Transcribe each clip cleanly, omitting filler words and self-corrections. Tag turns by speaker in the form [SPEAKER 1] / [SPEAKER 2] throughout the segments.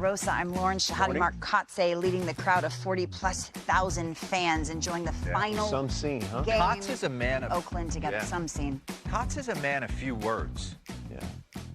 [SPEAKER 1] Rosa. I'm Lauren Shahadi Markatse, leading the crowd of 40,000+ fans enjoying the final
[SPEAKER 2] some scene, huh?
[SPEAKER 1] game.
[SPEAKER 3] Kotz is a man of
[SPEAKER 1] Oakland to get the some scene.
[SPEAKER 3] Kotz is a man of few words.
[SPEAKER 2] Yeah.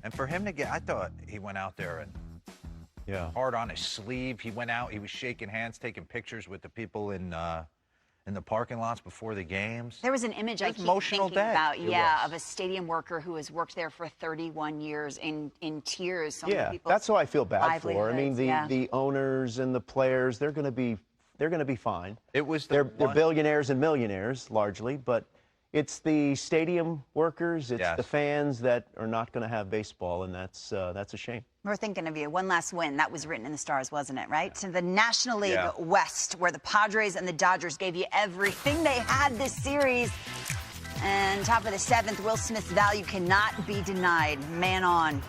[SPEAKER 3] And for him to get, I thought he went out there and hard on his sleeve. He went out, he was shaking hands, taking pictures with the people in the parking lots before the games.
[SPEAKER 1] There was an image I keep
[SPEAKER 3] emotional
[SPEAKER 1] thinking
[SPEAKER 3] day.
[SPEAKER 1] about, of a stadium worker who has worked there for 31 years in tears. So many people,
[SPEAKER 2] that's who I feel bad for. I mean,
[SPEAKER 1] livelihoods,
[SPEAKER 2] the owners and the players, they're going to be fine.
[SPEAKER 3] It was
[SPEAKER 2] they're billionaires and millionaires largely, but it's the stadium workers, it's the fans that are not going to have baseball, and that's a shame.
[SPEAKER 1] We're thinking of you. One last win. That was written in the stars, wasn't it, right? To the National League West, where the Padres and the Dodgers gave you everything they had this series. And top of the seventh, Will Smith's value cannot be denied. Man on.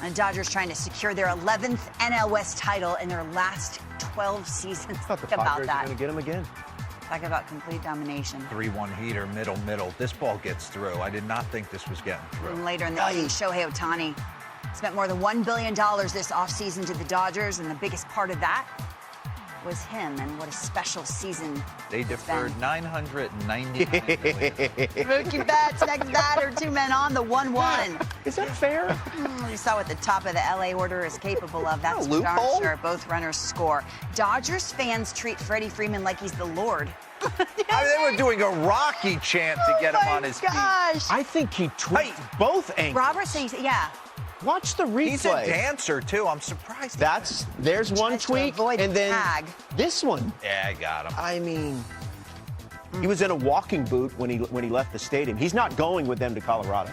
[SPEAKER 1] And the Dodgers trying to secure their 11th NL West title in their last 12 seasons.
[SPEAKER 2] I thought the
[SPEAKER 1] Think about
[SPEAKER 2] Padres
[SPEAKER 1] that.
[SPEAKER 2] are going to get him again.
[SPEAKER 1] Talk about complete domination.
[SPEAKER 3] 3-1 heater, middle. This ball gets through. I did not think this was getting through.
[SPEAKER 1] And later in the inning, Shohei Ohtani spent more than $1 billion this offseason to the Dodgers, and the biggest part of that was him, and what a special season.
[SPEAKER 3] They deferred $999 million.
[SPEAKER 1] Mookie Betts, next batter, 2 men on, the 1-1.
[SPEAKER 2] Is that fair?
[SPEAKER 1] You saw what the top of the LA order is capable of. That's for darn sure. Both runners score. Dodgers fans treat Freddie Freeman like he's the Lord.
[SPEAKER 3] They were doing a Rocky chant to get him on his feet.
[SPEAKER 2] I think he tweaked both ankles.
[SPEAKER 1] Robert says,
[SPEAKER 2] Watch the replay.
[SPEAKER 3] He's a dancer, too. I'm surprised.
[SPEAKER 2] There's one tweak, and then this one.
[SPEAKER 3] Yeah, I got him.
[SPEAKER 2] I mean, he was in a walking boot when he left the stadium. He's not going with them to Colorado.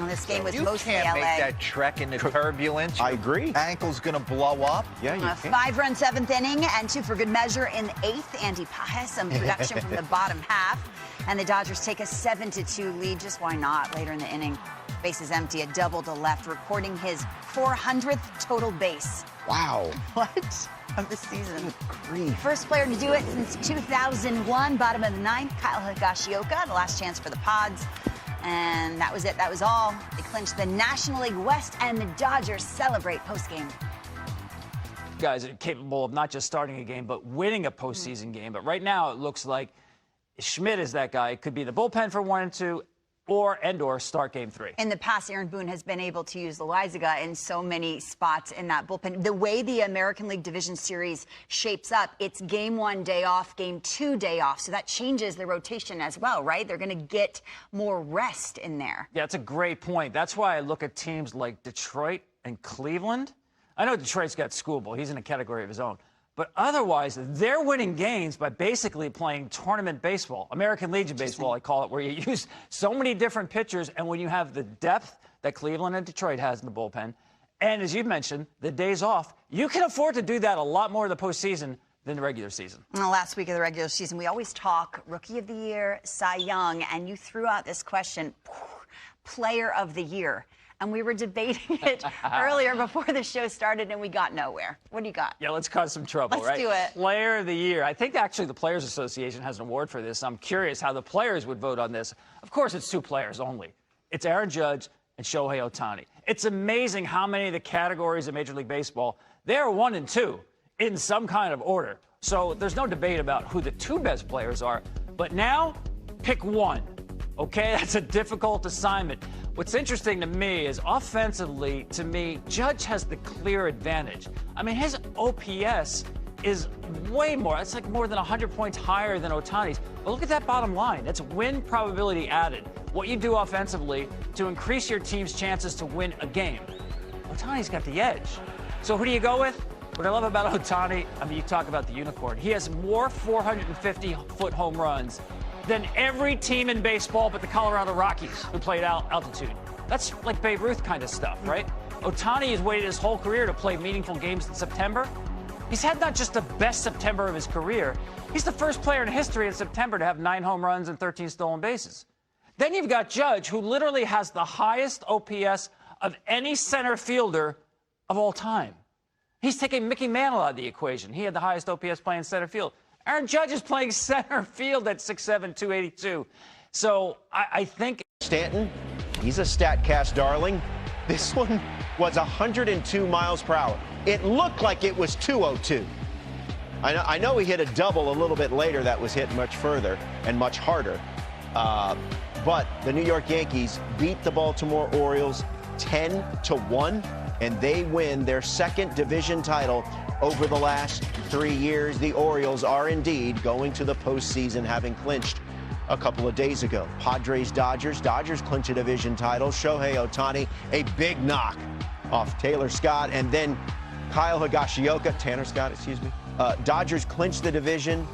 [SPEAKER 1] This game was
[SPEAKER 3] you
[SPEAKER 1] mostly
[SPEAKER 3] can't
[SPEAKER 1] LA.
[SPEAKER 3] make that trek into turbulence.
[SPEAKER 2] I agree.
[SPEAKER 3] Ankle's going to blow up.
[SPEAKER 2] Yeah, you can.
[SPEAKER 1] 5-run 7th inning and 2 for good measure in the 8th. Andy Pajes, some production from the bottom half. And the Dodgers take a 7-2 lead. Just why not? Later in the inning, bases empty, a double to left, recording his 400th total base.
[SPEAKER 2] Wow.
[SPEAKER 1] What? Of the season.
[SPEAKER 2] Good grief.
[SPEAKER 1] First player to do it since 2001. Bottom of the 9th, Kyle Higashioka. The last chance for the Pods. And that was it. That was all. They clinched the National League West, and the Dodgers celebrate postgame.
[SPEAKER 4] Guys are capable of not just starting a game, but winning a postseason game. But right now, it looks like Schmidt is that guy. It could be the bullpen for 1 and 2, or start game 3.
[SPEAKER 1] In the past, Aaron Boone has been able to use Loaizaga in so many spots in that bullpen. The way the American League Division Series shapes up, it's game 1 day off, game 2 day off. So that changes the rotation as well, right? They're going to get more rest in there.
[SPEAKER 4] Yeah, that's a great point. That's why I look at teams like Detroit and Cleveland. I know Detroit's got Schoolboy. He's in a category of his own. But otherwise, they're winning games by basically playing tournament baseball, American Legion baseball, I call it, where you use so many different pitchers. And when you have the depth that Cleveland and Detroit has in the bullpen, and as you mentioned, the days off, you can afford to do that a lot more in the postseason than the regular season.
[SPEAKER 1] In the last week of the regular season, we always talk Rookie of the Year, Cy Young, and you threw out this question, Player of the Year. And we were debating it earlier before the show started, and we got nowhere. What do you got?
[SPEAKER 4] Yeah, let's cause some trouble,
[SPEAKER 1] Let's
[SPEAKER 4] right?
[SPEAKER 1] do it.
[SPEAKER 4] Player of the Year. I think actually the Players Association has an award for this. I'm curious how the players would vote on this. Of course, it's 2 players only. It's Aaron Judge and Shohei Ohtani. It's amazing how many of the categories of Major League Baseball, they're 1 and 2 in some kind of order. So there's no debate about who the 2 best players are. But now, pick 1. Okay, that's a difficult assignment. What's interesting to me is offensively, to me, Judge has the clear advantage. I mean, his OPS is way more. It's like more than 100 points higher than Ohtani's. But look at that bottom line. That's win probability added. What you do offensively to increase your team's chances to win a game. Ohtani's got the edge. So who do you go with? What I love about Ohtani, I mean, you talk about the unicorn. He has more 450-foot home runs than every team in baseball but the Colorado Rockies, who played altitude. That's like Babe Ruth kind of stuff, right? Ohtani has waited his whole career to play meaningful games in September. He's had not just the best September of his career, he's the first player in history in September to have 9 home runs and 13 stolen bases. Then you've got Judge, who literally has the highest OPS of any center fielder of all time. He's taking Mickey Mantle out of the equation. He had the highest OPS playing center field. Aaron Judge is playing center field at 6'7", 282. So I think
[SPEAKER 2] Stanton, he's a StatCast darling. This one, was 102 miles per hour. It looked like it was 202. I know he hit a double a little bit later that was hit much further and much harder. But the New York Yankees beat the Baltimore Orioles 10-1, and they win their second division title over the last 3 years. The Orioles are indeed going to the postseason, having clinched a couple of days ago. Padres-Dodgers. Dodgers clinch a division title. Shohei Ohtani, a big knock off Taylor Scott, and then Kyle Higashioka, Tanner Scott, excuse me. Dodgers clinch the division.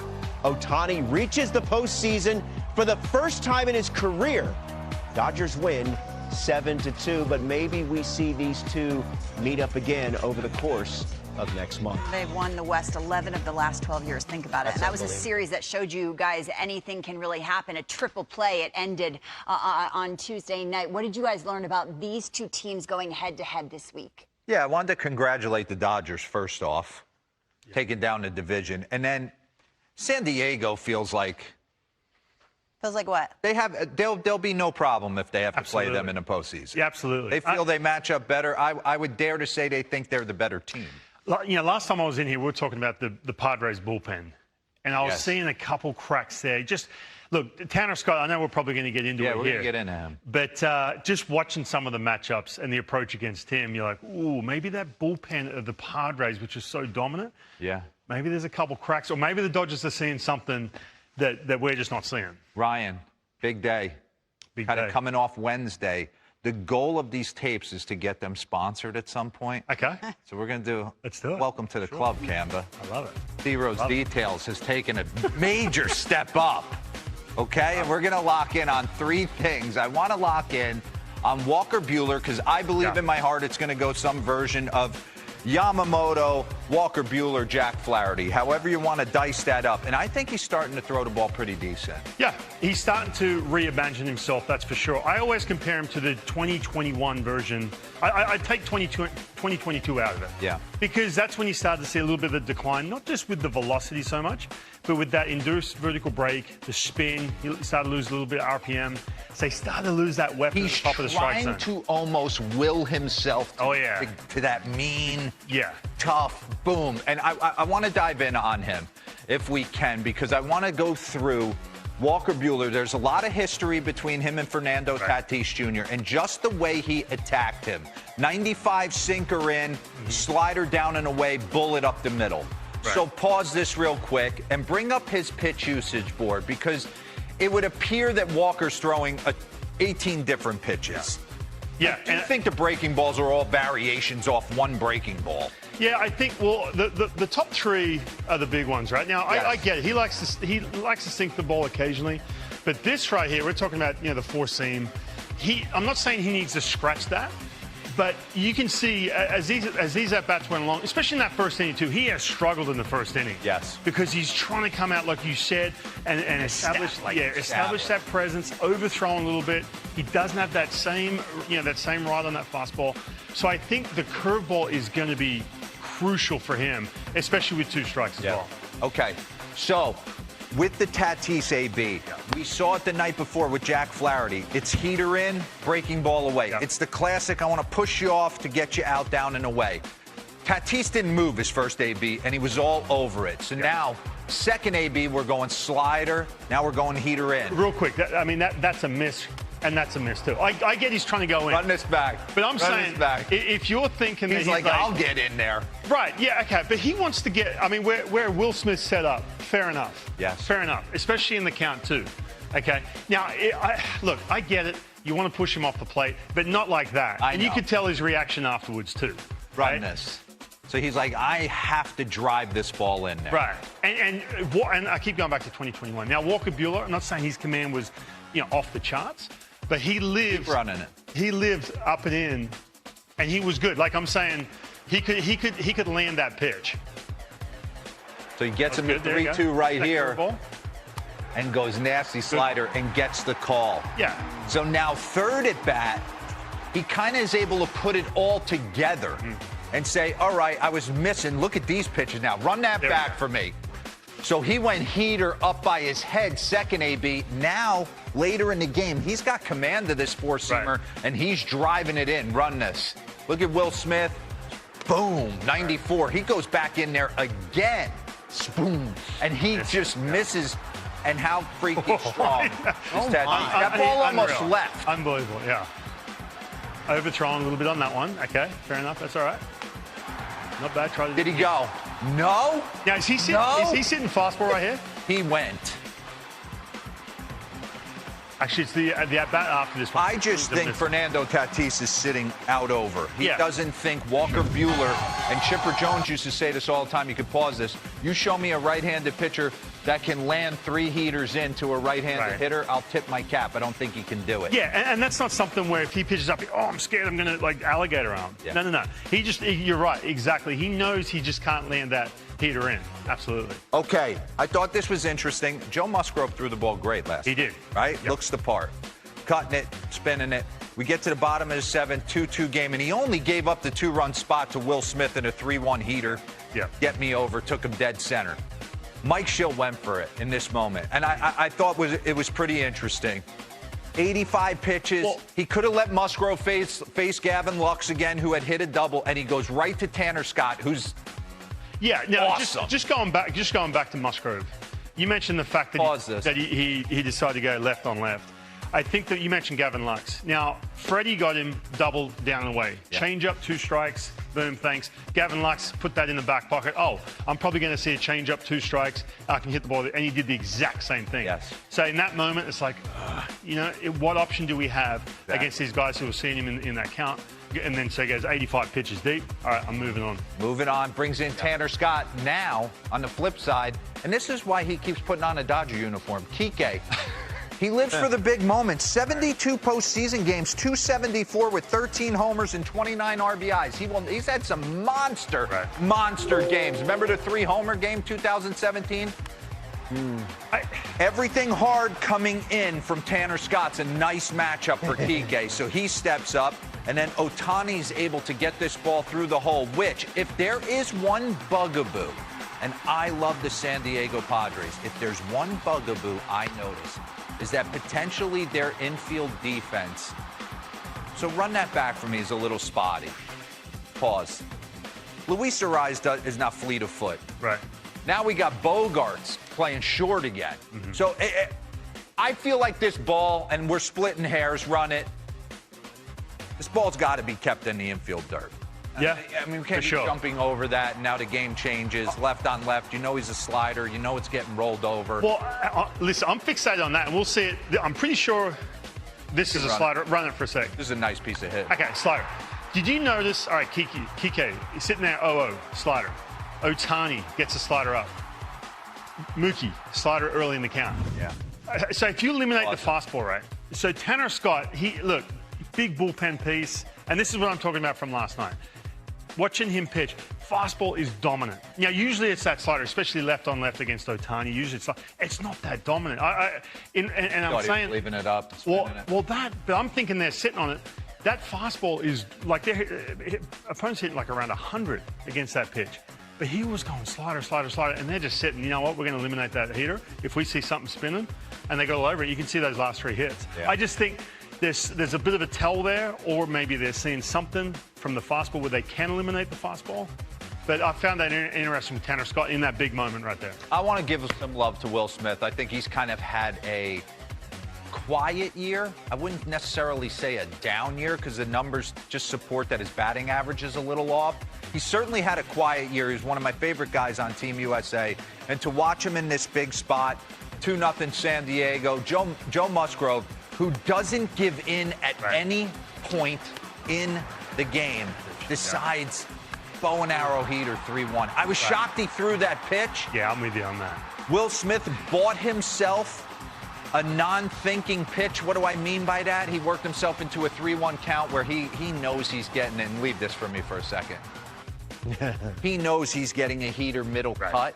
[SPEAKER 2] Ohtani reaches the postseason for the first time in his career. Dodgers win 7-2, but maybe we see these two meet up again over the course of next month.
[SPEAKER 1] They've won the West 11 of the last 12 years. Think about it. And that was a series that showed you guys anything can really happen. A triple play. It ended on Tuesday night. What did you guys learn about these two teams going head-to-head this week?
[SPEAKER 3] Yeah, I wanted to congratulate the Dodgers first off, taking down the division. And then San Diego feels like...
[SPEAKER 1] Feels like what?
[SPEAKER 3] There'll be no problem if they have to play them in the postseason.
[SPEAKER 5] Yeah, absolutely.
[SPEAKER 3] They feel they match up better. I would dare to say they think they're the better team.
[SPEAKER 5] You know, last time I was in here, we were talking about the Padres bullpen, and I was seeing a couple cracks there. Just look, Tanner Scott, I know we're probably going to get into it here.
[SPEAKER 3] Yeah, we're going to get into him.
[SPEAKER 5] But just watching some of the matchups and the approach against him, you're like, ooh, maybe that bullpen of the Padres, which is so dominant, maybe there's a couple cracks, or maybe the Dodgers are seeing something that we're just not seeing.
[SPEAKER 3] Ryan, big day. Kind of coming off Wednesday. The goal of these tapes is to get them sponsored at some point.
[SPEAKER 5] Okay.
[SPEAKER 3] So we're going to do...
[SPEAKER 5] Let's do it.
[SPEAKER 3] Welcome to the club, Kamba.
[SPEAKER 5] I love it.
[SPEAKER 3] D-Rose Details has taken a major step up. Okay? And we're going to lock in on three things. I want to lock in on Walker Buehler because I believe in my heart it's going to go some version of Yamamoto, Walker Buehler, Jack Flaherty, however you want to dice that up. And I think he's starting to throw the ball pretty decent.
[SPEAKER 5] Yeah, he's starting to reimagine himself, that's for sure. I always compare him to the 2021 version. I take 2022 out of it.
[SPEAKER 3] Yeah.
[SPEAKER 5] Because that's when you start to see a little bit of a decline, not just with the velocity so much, but with that induced vertical break, the spin, he started to lose a little bit of RPM. So he started to lose that weapon at the top of the strike zone.
[SPEAKER 3] He's trying to almost will himself to that mean, tough, boom. And I want to dive in on him, if we can, because I want to go through Walker Buehler. There's a lot of history between him and Fernando Tatis Jr. and just the way he attacked him. 95 sinker in, slider down and away, bullet up the middle. So pause this real quick and bring up his pitch usage board because it would appear that Walker's throwing 18 different pitches.
[SPEAKER 5] Yeah.
[SPEAKER 3] Do you think the breaking balls are all variations off one breaking ball?
[SPEAKER 5] Yeah, I think, well, the top three are the big ones, right? Now, I get it. He likes to sink the ball occasionally. But this right here, we're talking about, you know, the four seam. I'm not saying he needs to scratch that. But you can see as these at-bats went along, especially in that first inning, too, he has struggled in the first inning.
[SPEAKER 3] Yes.
[SPEAKER 5] Because he's trying to come out, like you said, and establish that presence, overthrow a little bit. He doesn't have that same ride on that fastball. So I think the curveball is going to be crucial for him, especially with two strikes as well.
[SPEAKER 3] Okay. So with the Tatis AB, we saw it the night before with Jack Flaherty. It's heater in, breaking ball away. It's the classic, I want to push you off to get you out, down, and away. Tatis didn't move his first AB, and he was all over it. So now, second AB, we're going slider. Now we're going heater in.
[SPEAKER 5] Real quick, that's a miss, and that's a miss, too. I get he's trying to go in.
[SPEAKER 3] Run this back.
[SPEAKER 5] But I'm saying, if you're thinking that
[SPEAKER 3] he's like, I'll get in there.
[SPEAKER 5] Right, yeah, okay. But he wants to get, where Will Smith set up, fair enough.
[SPEAKER 3] Yes.
[SPEAKER 5] Fair enough, especially in the count, too. Okay? Now, look, I get it. You want to push him off the plate, but not like that. And you could tell his reaction afterwards, too.
[SPEAKER 3] Run this. So he's like, I have to drive this ball in there.
[SPEAKER 5] Right. And I keep going back to 2021. Now, Walker Buehler, I'm not saying his command was, off the charts, but he lived.
[SPEAKER 3] Keep running it.
[SPEAKER 5] He lived up and in, and he was good. Like I'm saying, he could land that pitch.
[SPEAKER 3] So he gets him at 3-2 right here. And goes nasty slider and gets the call.
[SPEAKER 5] Yeah.
[SPEAKER 3] So now third at bat, he kind of is able to put it all together and say, all right, I was missing. Look at these pitches now. Run that back for me. So he went heater up by his head, second AB. Now, later in the game, he's got command of this four-seamer, and he's driving it in. Run this. Look at Will Smith. Boom, 94. He goes back in there again. Boom. And he just misses. And how freaking strong. That ball almost left.
[SPEAKER 5] Unbelievable, yeah. Overthrown a little bit on that one. Okay, fair enough. That's all right. Not bad. Try to.
[SPEAKER 3] Did he go? No.
[SPEAKER 5] Now, is he sitting fastball right here?
[SPEAKER 3] He went.
[SPEAKER 5] Actually, it's the at-bat after this one.
[SPEAKER 3] I just think Fernando Tatis is sitting out over. He doesn't think Walker Buehler, and Chipper Jones used to say this all the time. You could pause this. You show me a right-handed pitcher that can land 3 heaters into a right-handed hitter, I'll tip my cap. I don't think he can do it.
[SPEAKER 5] Yeah, and that's not something where if he pitches up, oh, I'm scared, I'm going to, like, alligator arm. Yeah. No. You're right, exactly. He knows he just can't land that heater in. Absolutely.
[SPEAKER 3] Okay, I thought this was interesting. Joe Musgrove threw the ball great last night.
[SPEAKER 5] He did.
[SPEAKER 3] Right?
[SPEAKER 5] Yep.
[SPEAKER 3] Looks the part. Cutting it, spinning it. We get to the bottom of the 7th, 2-2 game, and he only gave up the 2-run spot to Will Smith in a 3-1 heater.
[SPEAKER 5] Yeah.
[SPEAKER 3] Get me over, took him dead center. Mike Schill went for it in this moment, and I thought it was pretty interesting. 85 pitches. Well, he could have let Musgrove face Gavin Lux again, who had hit a double, and he goes right to Tanner Scott, who's awesome.
[SPEAKER 5] Just going back to Musgrove. You mentioned the fact that he decided to go left on left. I think that you mentioned Gavin Lux. Now, Freddie got him double down and away. Yeah. Change up, 2 strikes. Boom, thanks. Gavin Lux put that in the back pocket. Oh, I'm probably going to see a change up, 2 strikes. I can hit the ball. And he did the exact same thing.
[SPEAKER 3] Yes.
[SPEAKER 5] So in that moment, it's like, what option do we have against these guys who are seeing him in that count? And then so he goes 85 pitches deep. All right, I'm moving on.
[SPEAKER 3] Moving on. Brings in Tanner Scott now on the flip side. And this is why he keeps putting on a Dodger uniform. Kike. He lives for the big moments. 72 postseason games, 274 with 13 homers and 29 RBIs. He's had some monster games. Remember the 3-homer game 2017? Everything hard coming in from Tanner Scott's a nice matchup for Kike. So he steps up, and then Ohtani's able to get this ball through the hole, which, if there is one bugaboo, and I love the San Diego Padres, if there's one bugaboo I notice, is that potentially their infield defense. So run that back for me is a little spotty. Pause. Luis Arraez is not fleet of foot.
[SPEAKER 5] Right.
[SPEAKER 3] Now we got Bogarts playing short again. Mm-hmm. So I feel like this ball, and we're splitting hairs, run it. This ball's got to be kept in the infield dirt.
[SPEAKER 5] Yeah,
[SPEAKER 3] I mean, we can't be jumping over that, and now the game changes. Left on left, you know he's a slider. You know it's getting rolled over.
[SPEAKER 5] Well, listen, I'm fixated on that, and we'll see it. I'm pretty sure this is a slider. Run it for a sec.
[SPEAKER 3] This is a nice piece of hit.
[SPEAKER 5] Okay, slider. Did you notice, all right, Kike, he's sitting there, 0-0, slider. Ohtani gets a slider up. Mookie, slider early in the count.
[SPEAKER 3] Yeah.
[SPEAKER 5] So if you eliminate the fastball, right? So Tanner Scott, look, big bullpen piece, and this is what I'm talking about from last night. Watching him pitch, fastball is dominant. Now, usually it's that slider, especially left on left against Ohtani. Usually it's not that dominant. And I'm saying,
[SPEAKER 3] leaving it up.
[SPEAKER 5] But I'm thinking they're sitting on it. That fastball is like their opponents hitting like around 100 against that pitch. But he was going slider, and they're just sitting. You know what? We're going to eliminate that heater if we see something spinning, and they go all over it. You can see those last 3 hits. Yeah. I just think there's a bit of a tell there, or maybe they're seeing something from the fastball where they can eliminate the fastball. But I found that interesting with Tanner Scott in that big moment right there.
[SPEAKER 3] I want to give some love to Will Smith. I think he's kind of had a quiet year. I wouldn't necessarily say a down year because the numbers just support that his batting average is a little off. He certainly had a quiet year. He's one of my favorite guys on Team USA. And to watch him in this big spot, 2-0 San Diego, Joe Musgrove, who doesn't give in at any point in the game, decides bow and arrow heater 3-1. I was shocked he threw that pitch.
[SPEAKER 5] Yeah, I'm with you on that.
[SPEAKER 3] Will Smith bought himself a non-thinking pitch. What do I mean by that? He worked himself into a 3-1 count where he knows he's getting it. And leave this for me for a second. He knows he's getting a heater middle cut.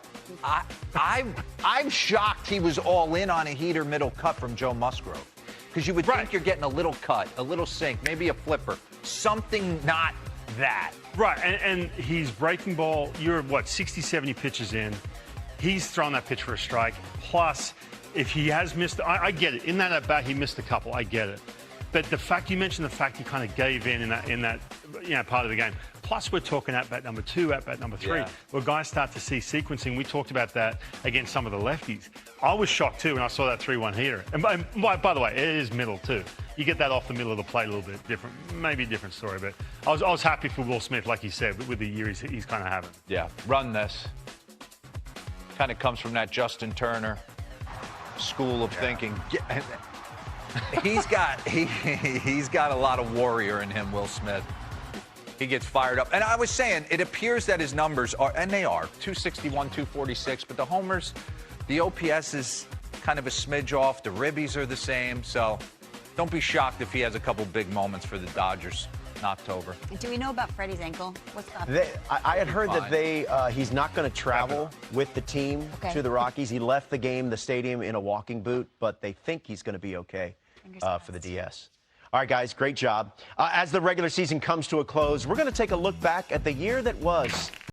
[SPEAKER 3] I'm shocked he was all in on a heater middle cut from Joe Musgrove. Because you would think you're getting a little cut, a little sink, maybe a flipper, something not that.
[SPEAKER 5] Right, and he's breaking ball. You're, 60, 70 pitches in. He's thrown that pitch for a strike. Plus, if he has missed, I get it. In that at-bat, he missed a couple. I get it. But the fact you mentioned, the fact he kind of gave in that part of the game. Plus, we're talking at bat number 2, at bat number 3, where guys start to see sequencing. We talked about that against some of the lefties. I was shocked too when I saw that 3-1 hitter. And by the way, it is middle too. You get that off the middle of the plate a little bit different, maybe a different story. But I was happy for Will Smith, like you said, with the year he's kind of having.
[SPEAKER 3] Yeah, run this. Kind of comes from that Justin Turner school of thinking. He's got a lot of warrior in him, Will Smith. He gets fired up. And I was saying, it appears that his numbers are, and they are, 261, 246, but the homers, the OPS is kind of a smidge off. The ribbies are the same. So don't be shocked if he has a couple big moments for the Dodgers in October.
[SPEAKER 1] Do we know about Freddie's ankle? What's up?
[SPEAKER 2] I had heard that he's not going to travel with the team to the Rockies. He left the stadium in a walking boot, but they think he's going to be okay for the DS. All right, guys, great job. As the regular season comes to a close, we're going to take a look back at the year that was.